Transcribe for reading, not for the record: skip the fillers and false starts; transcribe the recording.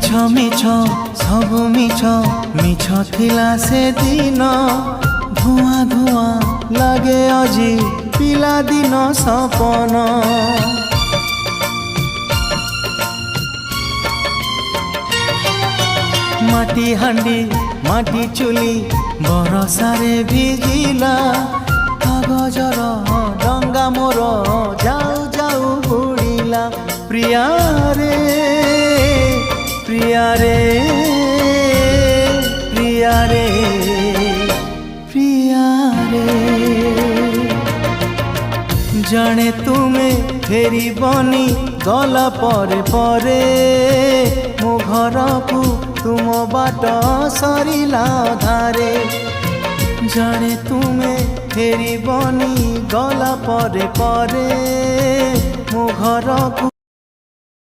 মিছ মিছ সবু মিছ মিছ থিলা সে দিন ধুয়া ধুয়া লাগে আজি পিলা দিন সপন মাটি হান্ডি মাটি চুলি বরষারে ভিজিলা কাগজর ডঙ্গা মোর যাও যাও বুড়িলা প্রিয়া রে প্রিয়া রে প্রিয়া রে প্রিয়া রে জানে তুমে ফেরিবনি গলা পরে পরে মো ঘরকু तुम बाट सरिला धारे जाने तुमे फेरिबनी गला परे परे मो घर को